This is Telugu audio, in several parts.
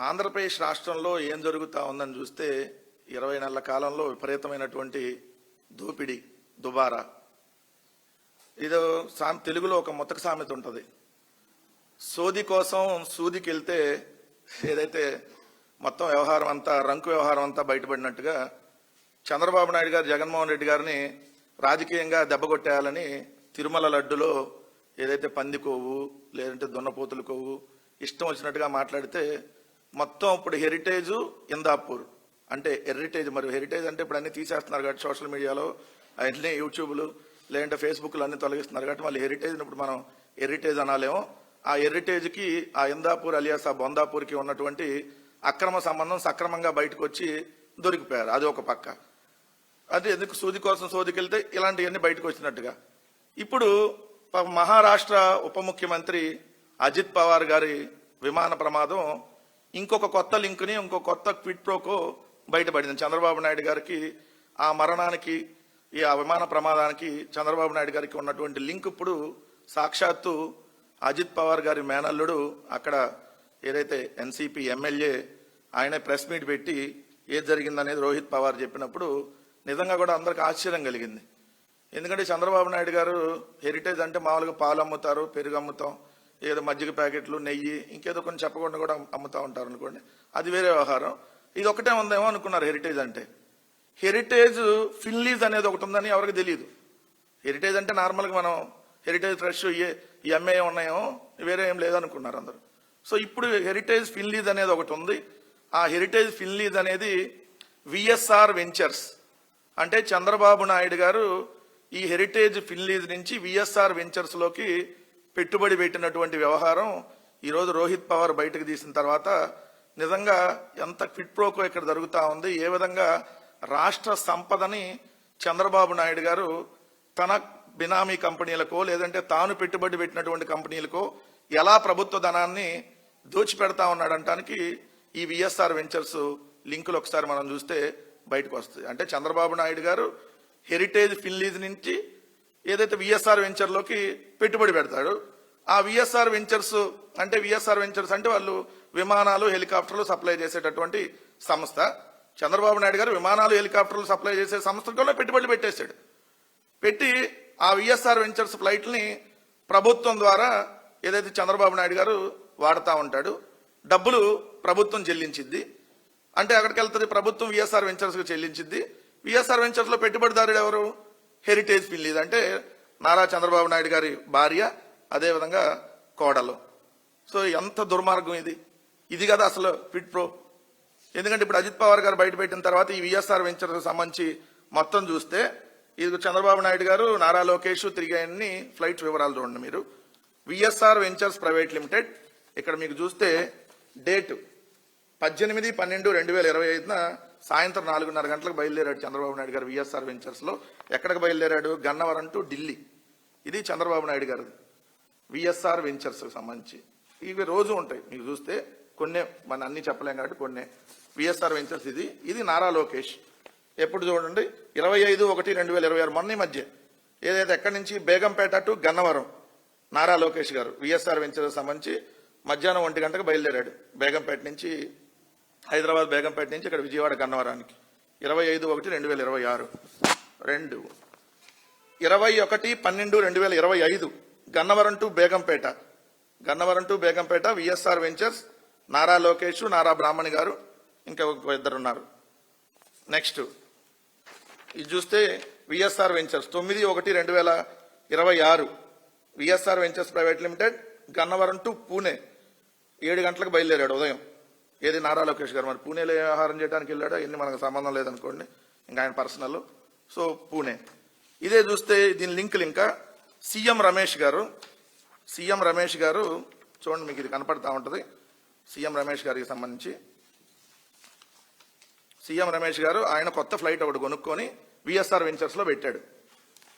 ఆంధ్రప్రదేశ్ రాష్ట్రంలో ఏం జరుగుతూ ఉందని చూస్తే 20 నెలల కాలంలో విపరీతమైనటువంటి దోపిడీ దుబారా. ఇదో తెలుగులో ఒక ముతక సామెత ఉంటుంది, సోది కోసం సూదికి వెళ్తే ఏదైతే మొత్తం వ్యవహారం అంతా రంకు వ్యవహారం అంతా బయటపడినట్టుగా చంద్రబాబు నాయుడు గారు జగన్మోహన్ రెడ్డి గారిని రాజకీయంగా దెబ్బకొట్టేయాలని తిరుమల లడ్డులో ఏదైతే పంది కొవ్వు లేదంటే దున్నపోతుల కొవ్వు ఇష్టం వచ్చినట్టుగా మాట్లాడితే మొత్తం ఇప్పుడు హెరిటేజ్ ఇందాపూర్ అంటే హెరిటేజ్, మరి హెరిటేజ్ అంటే ఇప్పుడు అన్ని తీసేస్తున్నారు కాబట్టి సోషల్ మీడియాలో అన్ని యూట్యూబ్లు లేదంటే ఫేస్బుక్లు అన్ని తొలగిస్తున్నారు కాబట్టి మళ్ళీ హెరిటేజ్ని ఇప్పుడు మనం హెరిటేజ్ అనాలేమో. ఆ హెరిటేజ్కి ఆ ఇందాపూర్ అలియాస్ ఆ బొందాపూర్కి ఉన్నటువంటి అక్రమ సంబంధం సక్రమంగా బయటకు వచ్చి దొరికిపోయారు. అది ఒక పక్క. అది ఎందుకు సూది కోసం సోదికెళ్తే ఇలాంటివన్నీ బయటకు వచ్చినట్టుగా. ఇప్పుడు మహారాష్ట్ర ఉప ముఖ్యమంత్రి అజిత్ పవార్ గారి విమాన ప్రమాదం ఇంకొక కొత్త లింక్ని ఇంకొక కొత్త క్విట్ ప్రోకో బయటపడింది. చంద్రబాబు నాయుడు గారికి ఆ మరణానికి ఆ విమాన ప్రమాదానికి చంద్రబాబు నాయుడు గారికి ఉన్నటువంటి లింక్ ఇప్పుడు సాక్షాత్తు అజిత్ పవార్ గారి మేనల్లుడు అక్కడ ఏదైతే ఎన్సీపీ ఎమ్మెల్యే ఆయన ప్రెస్ మీట్ పెట్టి ఏది జరిగిందనేది రోహిత్ పవార్ చెప్పినప్పుడు నిజంగా కూడా అందరికి ఆశ్చర్యం కలిగింది. ఎందుకంటే చంద్రబాబు నాయుడు గారు హెరిటేజ్ అంటే మామూలుగా పాలు అమ్ముతారు, పెరుగు అమ్ముతాం, ఏదో మజ్జిగ ప్యాకెట్లు, నెయ్యి, ఇంకేదో కొన్ని చెప్పకుండా కూడా అమ్ముతూ ఉంటారు అనుకోండి, అది వేరే వ్యవహారం. ఇది ఒకటే ఉందేమో అనుకున్నారు హెరిటేజ్ అంటే. హెరిటేజ్ ఫిన్లీజ్ అనేది ఒకటి ఉందని ఎవరికి తెలియదు. హెరిటేజ్ అంటే నార్మల్గా మనం హెరిటేజ్ ఫ్రెష్ ఈ ఎంఏ ఉన్నాయో వేరే ఏం లేదనుకున్నారు అందరూ. సో ఇప్పుడు హెరిటేజ్ ఫిన్లీజ్ అనేది ఒకటి ఉంది. ఆ హెరిటేజ్ ఫిన్లీజ్ అనేది విఎస్ఆర్ వెంచర్స్ అంటే చంద్రబాబు నాయుడు గారు ఈ హెరిటేజ్ ఫిన్లీజ్ నుంచి విఎస్ఆర్ వెంచర్స్లోకి పెట్టుబడి పెట్టినటువంటి వ్యవహారం ఈరోజు రోహిత్ పవార్ బయటకు తీసిన తర్వాత నిజంగా ఎంత క్విట్ ప్రోకో ఇక్కడ జరుగుతూ ఉంది. ఏ విధంగా రాష్ట్ర సంపదని చంద్రబాబు నాయుడు గారు తన బినామీ కంపెనీలకో లేదంటే తాను పెట్టుబడి పెట్టినటువంటి కంపెనీలకో ఎలా ప్రభుత్వ ధనాన్ని దోచిపెడతా ఉన్నాడంటానికి ఈ విఎస్ఆర్ వెంచర్స్ లింకులు ఒకసారి మనం చూస్తే బయటకు వస్తుంది. అంటే చంద్రబాబు నాయుడు గారు హెరిటేజ్ ఫిన్లీజ్ నుంచి ఏదైతే విఎస్ఆర్ వెంచర్లోకి పెట్టుబడి పెడతాడు. ఆ విఎస్ఆర్ వెంచర్స్ అంటే వాళ్ళు విమానాలు హెలికాప్టర్లు సప్లై చేసేటటువంటి సంస్థ. చంద్రబాబు నాయుడు గారు విమానాలు హెలికాప్టర్లు సప్లై చేసే సంస్థలో పెట్టుబడి పెట్టేశాడు. పెట్టి ఆ విఎస్ఆర్ వెంచర్స్ ఫ్లైట్ని ప్రభుత్వం ద్వారా ఏదైతే చంద్రబాబు నాయుడు గారు వాడుతూ ఉంటాడు, డబ్బులు ప్రభుత్వం చెల్లించింది. అంటే అక్కడికి వెళ్తుంది ప్రభుత్వం విఎస్ఆర్ వెంచర్స్కి చెల్లించింది. విఎస్ఆర్ వెంచర్స్లో పెట్టుబడిదారుడు ఎవరు? హెరిటేజ్ ఫిన్లీజ్ అంటే నారా చంద్రబాబు నాయుడు గారి భార్య, అదేవిధంగా కోడలు. సో ఎంత దుర్మార్గం ఇది కదా అసలు క్విట్ ప్రో. ఎందుకంటే ఇప్పుడు అజిత్ పవార్ గారు బయట పెట్టిన తర్వాత ఈ విఎస్ఆర్ వెంచర్స్ సంబంధించి మొత్తం చూస్తే ఇది చంద్రబాబు నాయుడు గారు నారా లోకేష్ తిరిగాయన్ని ఫ్లైట్ వివరాలు చూడండి మీరు. విఎస్ఆర్ వెంచర్స్ ప్రైవేట్ లిమిటెడ్ ఇక్కడ మీకు చూస్తే డేట్ 18/12/2025 సాయంత్రం 4:30 గంటలకు బయలుదేరాడు చంద్రబాబు నాయుడు గారు విఎస్ఆర్ వెంచర్స్ లో. ఎక్కడికి బయలుదేరాడు? గన్నవరం టు ఢిల్లీ. ఇది చంద్రబాబు నాయుడు గారు విఎస్ఆర్ వెంచర్స్ సంబంధించి. ఇవి రోజు ఉంటాయి మీకు చూస్తే, కొన్ని మన అన్ని చెప్పలేం కాబట్టి కొన్ని. విఎస్ఆర్ వెంచర్స్ ఇది నారా లోకేష్ ఎప్పుడు చూడండి 25/1/2026 మొన్న మధ్య ఏదైతే ఎక్కడి నుంచి బేగంపేట టు గన్నవరం నారా లోకేష్ గారు విఎస్ఆర్ వెంచర్స్ సంబంధించి మధ్యాహ్నం 1 గంటకు బయలుదేరాడు బేగంపేట నుంచి, హైదరాబాద్ బేగంపేట నుంచి ఇక్కడ విజయవాడ గన్నవరానికి. 25/1/2026. 21/12/2025 Gannavaram to Begumpet VSR ventures Nara Lokesh, Nara Brahmani garu, ఇంకా ఇద్దరు ఉన్నారు. నెక్స్ట్ ఇది చూస్తే VSR ventures 9/1/2026 VSR ventures private limited Gannavaram to Pune 7 గంటలకు బయలుదేరాడు ఉదయం. ఏది నారా లోకేష్ గారు. మరి పూణేలో వ్యవహారం చేయడానికి వెళ్ళాడో ఎన్ని మనకు సంబంధం లేదనుకోండి, ఇంకా ఆయన పర్సనల్. సో పూణే. ఇదే చూస్తే దీని లింకులు ఇంకా సీఎం రమేష్ గారు చూడండి, మీకు ఇది కనపడతా ఉంటుంది. సీఎం రమేష్ గారికి సంబంధించి సీఎం రమేష్ గారు ఆయన కొత్త ఫ్లైట్ ఒకటి కొనుక్కొని విఎస్ఆర్ వెంచర్స్లో పెట్టాడు.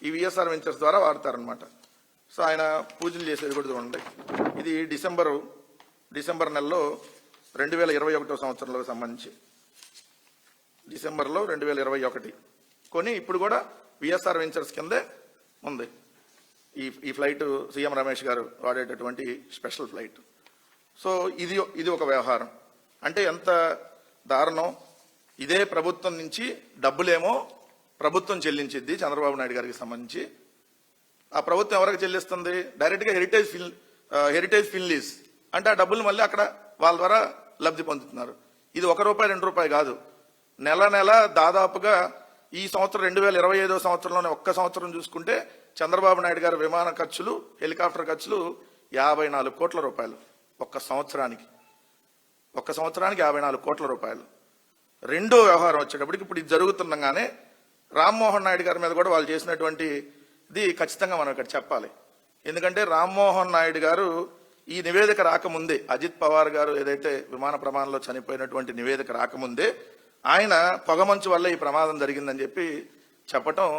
ఈ విఎస్ఆర్ వెంచర్స్ ద్వారా వాడతారనమాట. సో ఆయన పూజలు చేసేది కూడా చూడండి. ఇది డిసెంబర్ నెలలో 2021 సంవత్సరంలో సంబంధించి డిసెంబర్లో 2021 కొని ఇప్పుడు కూడా విఎస్ఆర్ వెంచర్స్ కిందే ఉంది ఈ ఫ్లైట్. సీఎం రమేష్ గారు వాడేటటువంటి స్పెషల్ ఫ్లైట్. సో ఇది ఒక వ్యవహారం. అంటే ఎంత దారుణం. ఇదే ప్రభుత్వం నుంచి డబ్బులేమో ప్రభుత్వం చెల్లించిద్ది చంద్రబాబు నాయుడు గారికి సంబంధించి. ఆ ప్రభుత్వం ఎవరికి చెల్లిస్తుంది? డైరెక్ట్గా హెరిటేజ్ ఫిన్లీస్. అంటే ఆ డబ్బులు మళ్ళీ అక్కడ వాళ్ళ ద్వారా లబ్ధి పొందుతున్నారు. ఇది ₹1 ₹2 కాదు. నెల నెల దాదాపుగా ఈ సంవత్సరం 2025 సంవత్సరంలోనే ఒక్క సంవత్సరం చూసుకుంటే చంద్రబాబు నాయుడు గారి విమాన ఖర్చులు, హెలికాప్టర్ ఖర్చులు ₹54 కోట్ల ఒక్క సంవత్సరానికి. 54 కోట్ల రూపాయలు. రెండో వ్యవహారం వచ్చేటప్పటికి ఇప్పుడు ఇది జరుగుతుండగానే రామ్మోహన్ నాయుడు గారి మీద కూడా వాళ్ళు చేసినటువంటి ఇది ఖచ్చితంగా మనం ఇక్కడ చెప్పాలి. ఎందుకంటే రామ్మోహన్ నాయుడు గారు ఈ నివేదిక రాకముందే, అజిత్ పవార్ గారు ఏదైతే విమాన ప్రమాదంలో చనిపోయినటువంటి నివేదిక రాకముందే ఆయన పొగమంచు వల్ల ఈ ప్రమాదం జరిగిందని చెప్పి చెప్పటం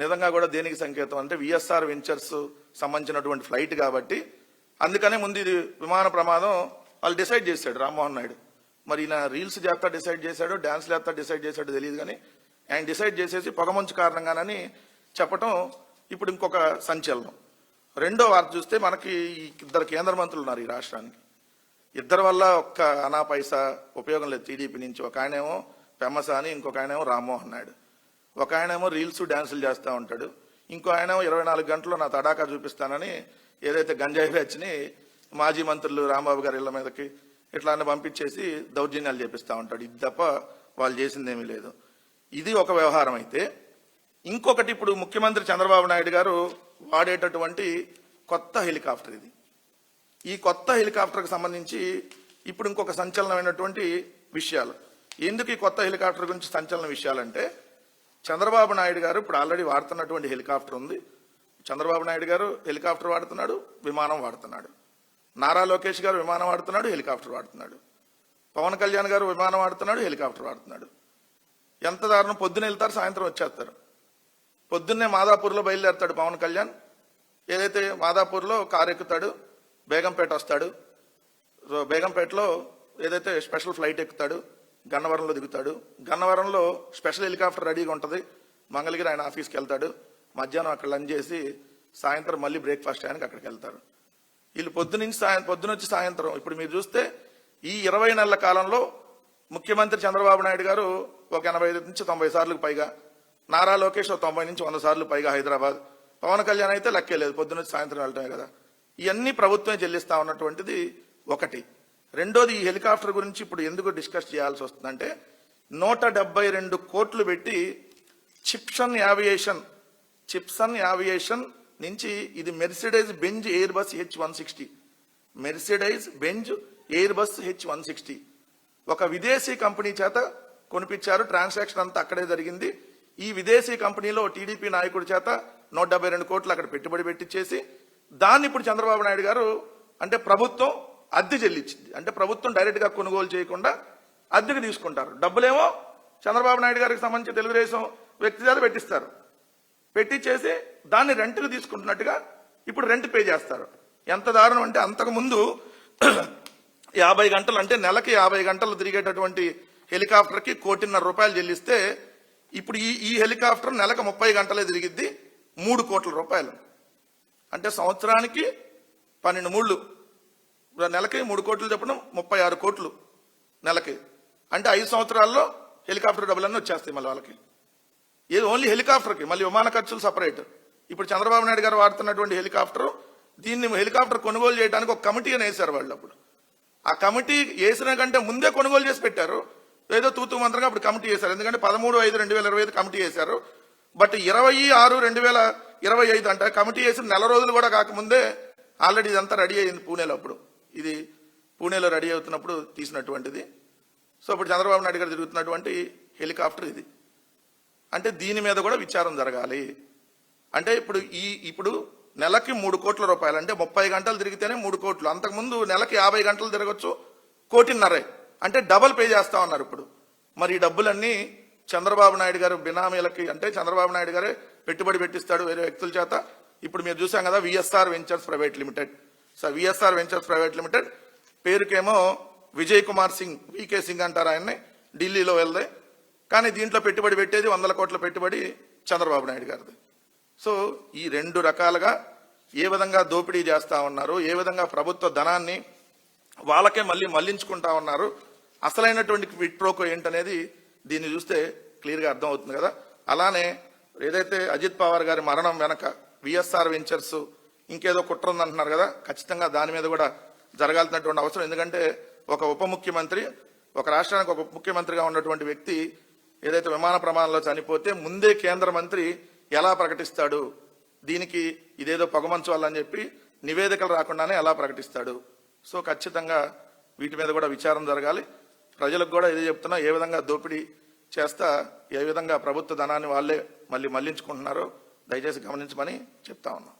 నిజంగా కూడా దేనికి సంకేతం అంటే విఎస్ఆర్ వెంచర్స్ సంబంధించినటువంటి ఫ్లైట్ కాబట్టి అందుకనే ముందు ఇది విమాన ప్రమాదం వాళ్ళు డిసైడ్ చేశాడు రామ్మోహన్ నాయుడు. మరి ఈయన రీల్స్ చేస్తా డిసైడ్ చేశాడు, డాన్స్ చేస్తా డిసైడ్ చేశాడు తెలియదు, కానీ ఆయన డిసైడ్ చేసేసి పొగమంచు కారణంగానని చెప్పటం ఇప్పుడు ఇంకొక సంచలనం. రెండో వార్త చూస్తే మనకి 2 కేంద్ర మంత్రులు ఉన్నారు ఈ రాష్ట్రానికి. 2 వల్ల ఒక్క అనా పైసా ఉపయోగం లేదు టీడీపీ నుంచి. ఒక ఆయనేమో పెమ్మసాని, ఇంకొక ఆయనేమో రామ్మోహన్ నాయుడు. ఒక ఆయనేమో రీల్స్ డాన్సులు చేస్తూ ఉంటాడు, ఇంకో ఆయనేమో 24 గంటలు నా తడాకా చూపిస్తానని ఏదైతే గంజాయి బ్యాచ్ని మాజీ మంత్రులు రాంబాబు గారి ఇళ్ల మీదకి ఇట్లా పంపించేసి దౌర్జన్యాలు చేపిస్తూ ఉంటాడు. ఇది తప్ప వాళ్ళు చేసిందేమీ లేదు. ఇది ఒక వ్యవహారం అయితే, ఇంకొకటి ఇప్పుడు ముఖ్యమంత్రి చంద్రబాబు నాయుడు గారు వాడేటటువంటి కొత్త హెలికాప్టర్ ఇది. ఈ కొత్త హెలికాప్టర్కి సంబంధించి ఇప్పుడు ఇంకొక సంచలనమైనటువంటి విషయాలు. ఎందుకు ఈ కొత్త హెలికాప్టర్ గురించి సంచలన విషయాలంటే, చంద్రబాబు నాయుడు గారు ఇప్పుడు ఆల్రెడీ వాడుతున్నటువంటి హెలికాప్టర్ ఉంది. చంద్రబాబు నాయుడు గారు హెలికాప్టర్ వాడుతున్నాడు, విమానం వాడుతున్నాడు. నారా లోకేష్ గారు విమానం వాడుతున్నాడు, హెలికాప్టర్ వాడుతున్నాడు. పవన్ కళ్యాణ్ గారు విమానం వాడుతున్నాడు, హెలికాప్టర్ వాడుతున్నాడు. ఎంత దారుణం. పొద్దున వెళ్తారు, సాయంత్రం వచ్చేస్తారు. పొద్దున్నే మాదాపూర్లో బయలుదేరుతాడు పవన్ కళ్యాణ్. ఏదైతే మాదాపూర్లో కారు ఎక్కుతాడు, బేగంపేట వస్తాడు. బేగంపేటలో ఏదైతే స్పెషల్ ఫ్లైట్ ఎక్కుతాడు, గన్నవరంలో దిగుతాడు. గన్నవరంలో స్పెషల్ హెలికాప్టర్ రెడీగా ఉంటుంది. మంగళగిరి ఆయన ఆఫీస్కి వెళ్తాడు. మధ్యాహ్నం అక్కడ లంచ్ చేసి సాయంత్రం మళ్ళీ బ్రేక్ఫాస్ట్ చేయడానికి అక్కడికి వెళ్తారు. వీళ్ళు పొద్దునొచ్చి సాయంత్రం. ఇప్పుడు మీరు చూస్తే ఈ 20 నెలల కాలంలో ముఖ్యమంత్రి చంద్రబాబు నాయుడు గారు ఒక 85 నుంచి 90 సార్లకు పైగా, నారా లోకేష్ 90 నుంచి 100 సార్లు పైగా హైదరాబాద్, పవన్ కళ్యాణ్ అయితే లెక్కే లేదు, పొద్దునొచ్చి సాయంత్రం వెళ్ళటమే కదా. ఇవన్నీ ప్రభుత్వమే చెల్లిస్తా ఉన్నటువంటిది ఒకటి. రెండోది, ఈ హెలికాప్టర్ గురించి ఇప్పుడు ఎందుకు డిస్కస్ చేయాల్సి వస్తుందంటే 172 కోట్లు పెట్టి చిప్సన్ యావియేషన్ నుంచి ఇది Mercedes Benz Airbus H160, Mercedes Benz Airbus H160 ఒక విదేశీ కంపెనీ చేత కొనిపించారు. ట్రాన్సాక్షన్ అంతా అక్కడే జరిగింది. ఈ విదేశీ కంపెనీలో టీడీపీ నాయకుడి చేత 172 కోట్లు అక్కడ పెట్టుబడి పెట్టించేసి దాన్ని ఇప్పుడు చంద్రబాబు నాయుడు గారు అంటే ప్రభుత్వం అద్దె చెల్లించింది. అంటే ప్రభుత్వం డైరెక్ట్ గా కొనుగోలు చేయకుండా అద్దెకు తీసుకుంటారు. డబ్బులేమో చంద్రబాబు నాయుడు గారికి సంబంధించి తెలుగుదేశం వ్యక్తి చేత పెట్టిస్తారు. పెట్టించేసి దాన్ని రెంట్కు తీసుకుంటున్నట్టుగా ఇప్పుడు రెంట్ పే చేస్తారు. ఎంత దారుణం అంటే, అంతకు ముందు 50 గంటలు అంటే నెలకి 50 గంటలు తిరిగేటటువంటి హెలికాప్టర్కి ₹1.5 కోటి చెల్లిస్తే ఇప్పుడు ఈ హెలికాప్టర్ నెలకు 30 గంటలే తిరిగిద్ది, ₹3 కోట్ల. అంటే సంవత్సరానికి 12 మూళ్ళు, నెలకి 3 కోట్లు చెప్పడం 36 కోట్లు నెలకి. అంటే 5 సంవత్సరాల్లో హెలికాప్టర్ డబ్బులన్నీ వచ్చేస్తాయి మళ్ళీ వాళ్ళకి. ఇది ఓన్లీ హెలికాప్టర్కి, మళ్ళీ విమాన ఖర్చులు సపరేట్. ఇప్పుడు చంద్రబాబు నాయుడు గారు వాడుతున్నటువంటి హెలికాప్టర్, దీన్ని హెలికాప్టర్ కొనుగోలు చేయడానికి ఒక కమిటీ అని వేశారు వాళ్ళు. అప్పుడు ఆ కమిటీ వేసిన కంటే ముందే కొనుగోలు చేసి పెట్టారు. ఏదో తూతూ మంత్రంగా అప్పుడు కమిటీ వేశారు. ఎందుకంటే 13/5/2025 కమిటీ వేశారు. బట్ 26/6/2025 అంటే కమిటీ వేసిన నెల రోజులు కూడా కాకముందే ఆల్రెడీ ఇదంతా రెడీ అయింది పూణేలో. అప్పుడు ఇది పూణేలో రెడీ అవుతున్నప్పుడు తీసినటువంటిది. సో ఇప్పుడు చంద్రబాబు నాయుడు గారు తిరుగుతున్నటువంటి హెలికాప్టర్ ఇది. అంటే దీని మీద కూడా విచారం జరగాలి. అంటే ఇప్పుడు నెలకి ₹3 కోట్ల, అంటే 30 గంటలు తిరిగితేనే 3 కోట్లు. అంతకుముందు నెలకి 50 గంటలు తిరగచ్చు, ₹1.5 కోటి. అంటే డబల్ పే చేస్తా ఉన్నారు ఇప్పుడు. మరి ఈ డబ్బులన్నీ చంద్రబాబు నాయుడు గారు బినామీలకి, అంటే చంద్రబాబు నాయుడు గారే పెట్టుబడి పెట్టిస్తాడు వేరే వ్యక్తుల చేత. ఇప్పుడు మీరు చూసాం కదా VSR ventures private limited. So VSR ventures private limited పేరుకేమో విజయ్ కుమార్ సింగ్, వికే సింగ్ అంటారు ఆయన్ని, ఢిల్లీలో వెళ్దే. కానీ దీంట్లో పెట్టుబడి పెట్టేది 100 కోట్ల పెట్టుబడి చంద్రబాబు నాయుడు గారిది. సో ఈ 2 రకాలుగా ఏ విధంగా దోపిడీ చేస్తా ఉన్నారు, ఏ విధంగా ప్రభుత్వ ధనాన్ని వాళ్ళకే మళ్ళించుకుంటా ఉన్నారు అసలైనటువంటి క్విడ్ ప్రోకో ఏంటనేది దీన్ని చూస్తే క్లియర్గా అర్థం అవుతుంది కదా. అలానే ఏదైతే అజిత్ పవార్ గారి మరణం వెనక విఎస్ఆర్ వెంచర్స్ ఇంకేదో కుట్ర ఉందంటున్నారు కదా, ఖచ్చితంగా దాని మీద కూడా జరగాల్సినటువంటి అవసరం. ఎందుకంటే ఒక ఉప ముఖ్యమంత్రి, ఒక రాష్ట్రానికి ఒక ఉప ముఖ్యమంత్రిగా ఉన్నటువంటి వ్యక్తి ఏదైతే విమాన ప్రమాదంలో చనిపోతే ముందే కేంద్ర మంత్రి ఎలా ప్రకటిస్తాడు, దీనికి ఇదేదో పొగమంచు వల్ల అని చెప్పి నివేదికలు రాకుండానే ఎలా ప్రకటిస్తాడు. సో ఖచ్చితంగా వీటి మీద కూడా విచారం జరగాలి. ప్రజలకు కూడా ఇదే చెప్తున్నా, ఏ విధంగా దోపిడీ చేస్తా ఏ విధంగా ప్రభుత్వ ధనాన్ని వాళ్ళే మళ్ళీ మళ్లించుకుంటున్నారో దయచేసి గమనించమని చెప్తా ఉన్నాం.